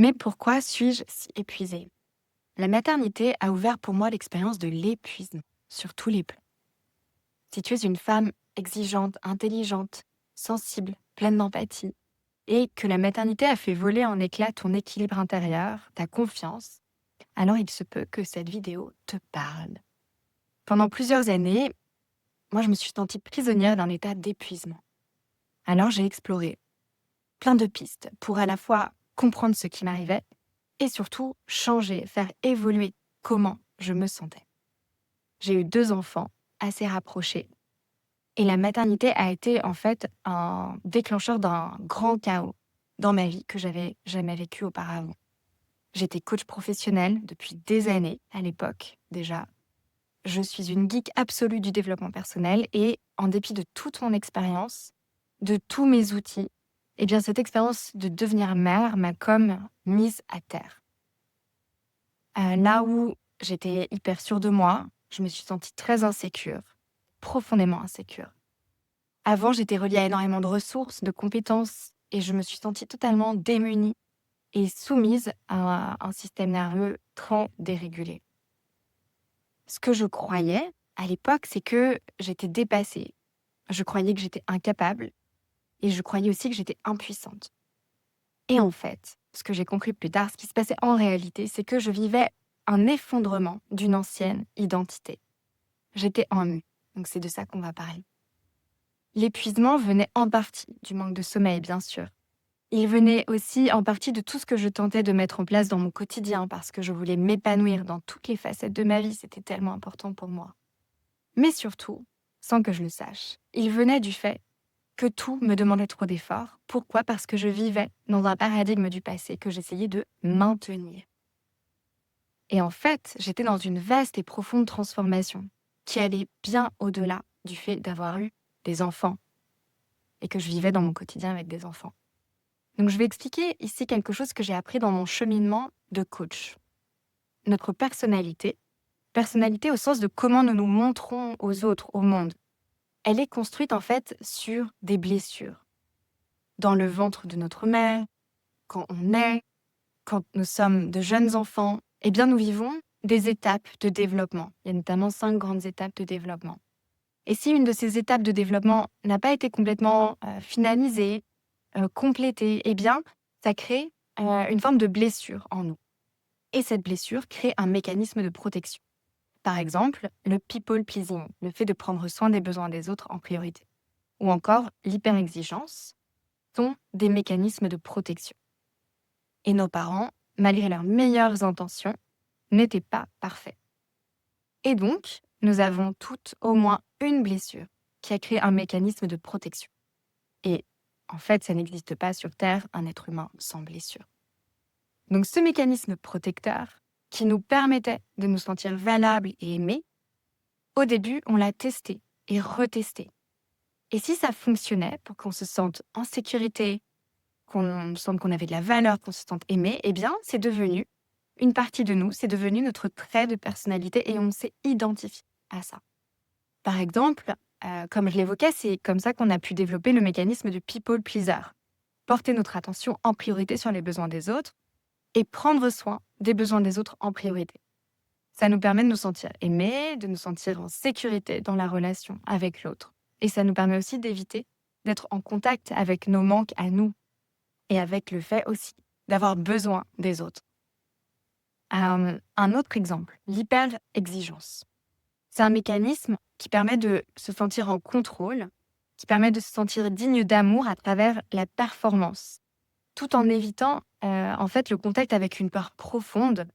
Mais pourquoi suis-je si épuisée? La maternité a ouvert pour moi l'expérience de l'épuisement, sur tous les plans. Si tu es une femme exigeante, intelligente, sensible, pleine d'empathie, et que la maternité a fait voler en éclats ton équilibre intérieur, ta confiance, alors il se peut que cette vidéo te parle. Pendant plusieurs années, moi je me suis sentie prisonnière d'un état d'épuisement. Alors j'ai exploré plein de pistes pour à la fois comprendre ce qui m'arrivait et surtout changer, faire évoluer comment je me sentais. J'ai eu 2 enfants assez rapprochés et la maternité a été en fait un déclencheur d'un grand chaos dans ma vie que j'avais jamais vécu auparavant. J'étais coach professionnelle depuis des années à l'époque déjà. Je suis une geek absolue du développement personnel et en dépit de toute mon expérience, de tous mes outils, eh bien cette expérience de devenir mère m'a comme mise à terre. Là où j'étais hyper sûre de moi, je me suis sentie très insécure, profondément insécure. Avant, j'étais reliée à énormément de ressources, de compétences et je me suis sentie totalement démunie et soumise à un système nerveux très dérégulé. Ce que je croyais à l'époque, c'est que j'étais dépassée. Je croyais que j'étais incapable et je croyais aussi que j'étais impuissante. Et en fait, ce que j'ai compris plus tard, ce qui se passait en réalité, c'est que je vivais un effondrement d'une ancienne identité. J'étais en mu. Donc c'est de ça qu'on va parler. L'épuisement venait en partie du manque de sommeil, bien sûr. Il venait aussi en partie de tout ce que je tentais de mettre en place dans mon quotidien parce que je voulais m'épanouir dans toutes les facettes de ma vie. C'était tellement important pour moi. Mais surtout, sans que je le sache, il venait du fait que tout me demandait trop d'efforts. Pourquoi? Parce que je vivais dans un paradigme du passé que j'essayais de maintenir. Et en fait, j'étais dans une vaste et profonde transformation qui allait bien au-delà du fait d'avoir eu des enfants et que je vivais dans mon quotidien avec des enfants. Donc je vais expliquer ici quelque chose que j'ai appris dans mon cheminement de coach. Notre personnalité au sens de comment nous nous montrons aux autres, au monde, elle est construite en fait sur des blessures. Dans le ventre de notre mère, quand on naît, quand nous sommes de jeunes enfants, eh bien nous vivons des étapes de développement. Il y a notamment 5 grandes étapes de développement. Et si une de ces étapes de développement n'a pas été complètement finalisée, complétée, eh bien ça crée une forme de blessure en nous. Et cette blessure crée un mécanisme de protection. Par exemple, le people pleasing, le fait de prendre soin des besoins des autres en priorité. Ou encore l'hyperexigence, sont des mécanismes de protection. Et nos parents, malgré leurs meilleures intentions, n'étaient pas parfaits. Et donc, nous avons toutes au moins une blessure qui a créé un mécanisme de protection. Et en fait, ça n'existe pas sur Terre un être humain sans blessure. Donc ce mécanisme protecteur, qui nous permettait de nous sentir valables et aimés, au début, on l'a testé et retesté. Et si ça fonctionnait pour qu'on se sente en sécurité, qu'on sente qu'on avait de la valeur, qu'on se sente aimé, eh bien, c'est devenu une partie de nous, c'est devenu notre trait de personnalité et on s'est identifié à ça. Par exemple, comme je l'évoquais, c'est comme ça qu'on a pu développer le mécanisme de people pleaser. Porter notre attention en priorité sur les besoins des autres et prendre soin des besoins des autres en priorité. Ça nous permet de nous sentir aimés, de nous sentir en sécurité dans la relation avec l'autre. Et ça nous permet aussi d'éviter d'être en contact avec nos manques à nous et avec le fait aussi d'avoir besoin des autres. Un autre exemple, l'hyper-exigence. C'est un mécanisme qui permet de se sentir en contrôle, qui permet de se sentir digne d'amour à travers la performance, tout en évitant en fait le contact avec une peur profonde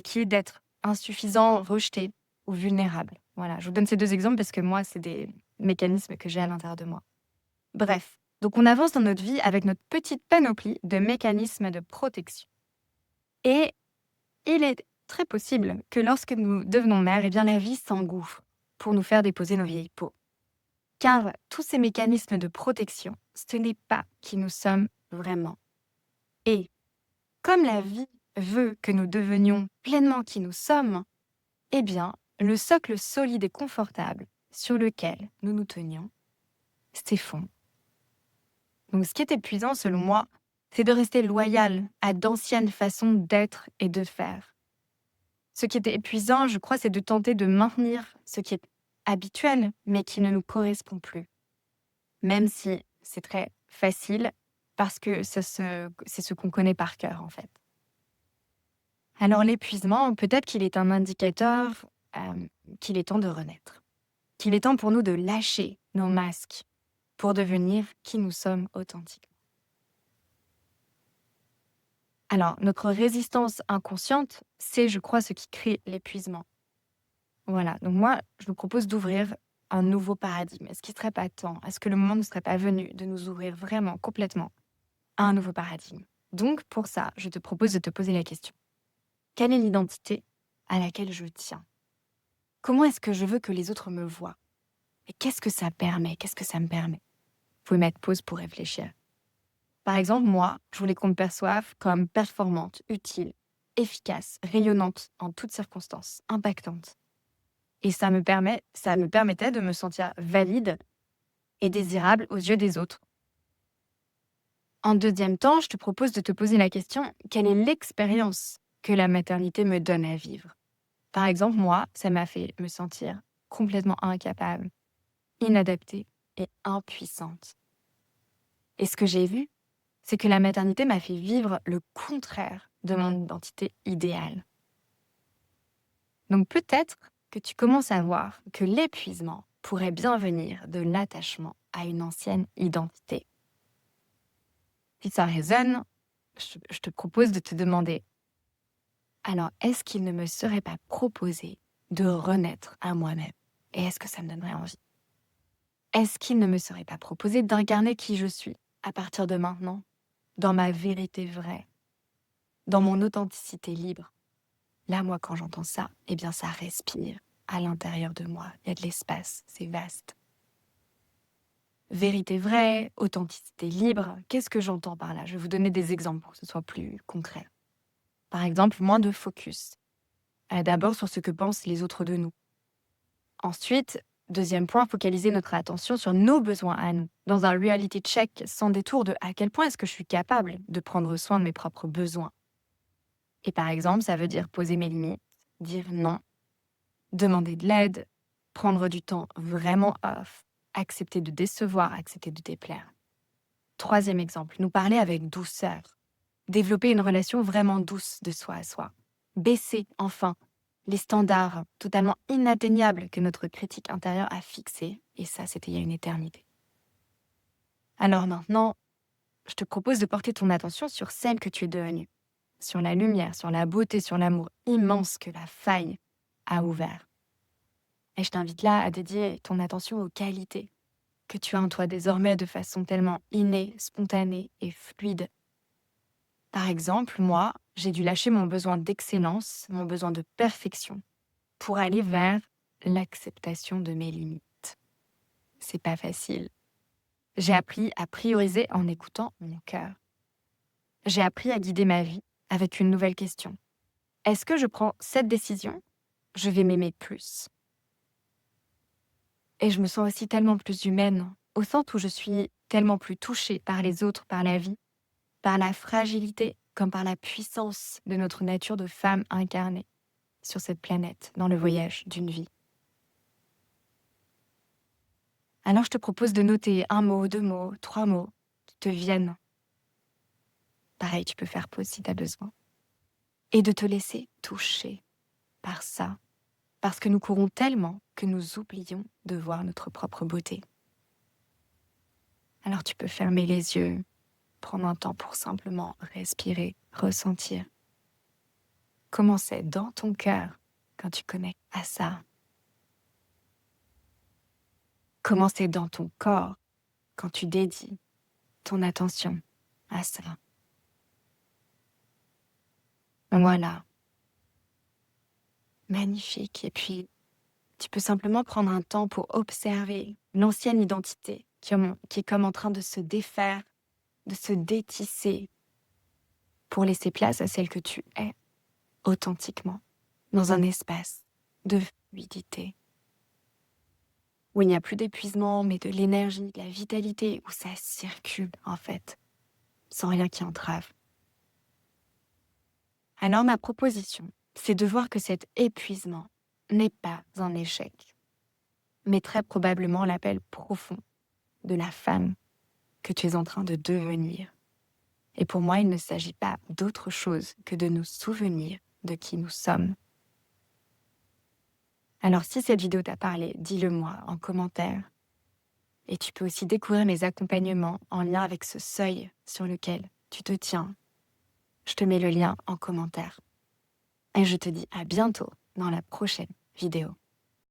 qui est d'être insuffisant, rejeté ou vulnérable. Voilà, je vous donne ces 2 exemples parce que moi, c'est des mécanismes que j'ai à l'intérieur de moi. Bref, donc on avance dans notre vie avec notre petite panoplie de mécanismes de protection. Et il est très possible que lorsque nous devenons mères, eh bien la vie s'engouffre pour nous faire déposer nos vieilles peaux. Car tous ces mécanismes de protection, ce n'est pas qui nous sommes vraiment. Et comme la vie veut que nous devenions pleinement qui nous sommes, eh bien, le socle solide et confortable sur lequel nous nous tenions s'effondre. Donc ce qui est épuisant selon moi, C'est de rester loyal à d'anciennes façons d'être et de faire. Ce qui est épuisant, je crois, c'est de tenter de maintenir ce qui est habituel, mais qui ne nous correspond plus. Même si c'est très facile, parce que c'est ce qu'on connaît par cœur, en fait. Alors l'épuisement, peut-être qu'il est un indicateur qu'il est temps de renaître. Qu'il est temps pour nous de lâcher nos masques pour devenir qui nous sommes authentiquement. Alors, notre résistance inconsciente, c'est, je crois, ce qui crée l'épuisement. Voilà, donc moi, je vous propose d'ouvrir un nouveau paradigme. Est-ce qu'il ne serait pas temps? Est-ce que le moment ne serait pas venu de nous ouvrir vraiment, complètement, à un nouveau paradigme? Donc, pour ça, je te propose de te poser la question. Quelle est l'identité à laquelle je tiens? Comment est-ce que je veux que les autres me voient? Et qu'est-ce que ça permet? Qu'est-ce que ça me permet? Vous pouvez mettre pause pour réfléchir. Par exemple, moi, je voulais qu'on me perçoive comme performante, utile, efficace, rayonnante en toutes circonstances, impactante. Et ça me permettait de me sentir valide et désirable aux yeux des autres. En deuxième temps, je te propose de te poser la question, quelle est l'expérience que la maternité me donne à vivre? Par exemple, moi, ça m'a fait me sentir complètement incapable, inadaptée et impuissante. Et ce que j'ai vu, c'est que la maternité m'a fait vivre le contraire de mon identité idéale. Donc peut-être que tu commences à voir que l'épuisement pourrait bien venir de l'attachement à une ancienne identité. Si ça résonne, je te propose de te demander, alors est-ce qu'il ne me serait pas proposé de renaître à moi-même? Et est-ce que ça me donnerait envie? Est-ce qu'il ne me serait pas proposé d'incarner qui je suis à partir de maintenant, dans ma vérité vraie, dans mon authenticité libre? Là, moi, quand j'entends ça, eh bien, ça respire à l'intérieur de moi. Il y a de l'espace, c'est vaste. Vérité vraie, authenticité libre, qu'est-ce que j'entends par là? Je vais vous donner des exemples pour que ce soit plus concret. Par exemple, moins de focus. D'abord sur ce que pensent les autres de nous. Ensuite, deuxième point, focaliser notre attention sur nos besoins à nous, dans un reality check sans détour de à quel point est-ce que je suis capable de prendre soin de mes propres besoins. Et par exemple, ça veut dire poser mes limites, dire non, demander de l'aide, prendre du temps vraiment off, accepter de décevoir, accepter de déplaire. Troisième exemple, nous parler avec douceur, développer une relation vraiment douce de soi à soi, baisser enfin les standards totalement inatteignables que notre critique intérieure a fixés, et ça c'était il y a une éternité. Alors maintenant, je te propose de porter ton attention sur celle que tu es devenue, sur la lumière, sur la beauté, sur l'amour immense que la faille a ouvert. Et je t'invite là à dédier ton attention aux qualités que tu as en toi désormais de façon tellement innée, spontanée et fluide. Par exemple, moi, j'ai dû lâcher mon besoin d'excellence, mon besoin de perfection, pour aller vers l'acceptation de mes limites. C'est pas facile. J'ai appris à prioriser en écoutant mon cœur. J'ai appris à guider ma vie avec une nouvelle question. Est-ce que je prends cette décision? Je vais m'aimer plus. Et je me sens aussi tellement plus humaine, au sens où je suis tellement plus touchée par les autres, par la vie, par la fragilité, comme par la puissance de notre nature de femme incarnée sur cette planète, dans le voyage d'une vie. Alors je te propose de noter un mot, 2 mots, 3 mots qui te viennent. Pareil, tu peux faire pause si tu as besoin. Et de te laisser toucher par ça, parce que nous courons tellement que nous oublions de voir notre propre beauté. Alors tu peux fermer les yeux, prendre un temps pour simplement respirer, ressentir. Comment c'est dans ton cœur quand tu connectes à ça? Comment c'est dans ton corps quand tu dédies ton attention à ça? Voilà. Magnifique. Et puis, tu peux simplement prendre un temps pour observer l'ancienne identité qui est comme en train de se défaire, de se détisser, pour laisser place à celle que tu es, authentiquement, dans un espace de fluidité, où il n'y a plus d'épuisement, mais de l'énergie, de la vitalité, où ça circule, en fait. sans rien qui entrave. Alors ma proposition, c'est de voir que cet épuisement n'est pas un échec, mais très probablement l'appel profond de la femme que tu es en train de devenir. Et pour moi, il ne s'agit pas d'autre chose que de nous souvenir de qui nous sommes. Alors si cette vidéo t'a parlé, dis-le moi en commentaire. Et tu peux aussi découvrir mes accompagnements en lien avec ce seuil sur lequel tu te tiens. Je te mets le lien en commentaire. Et je te dis à bientôt dans la prochaine vidéo.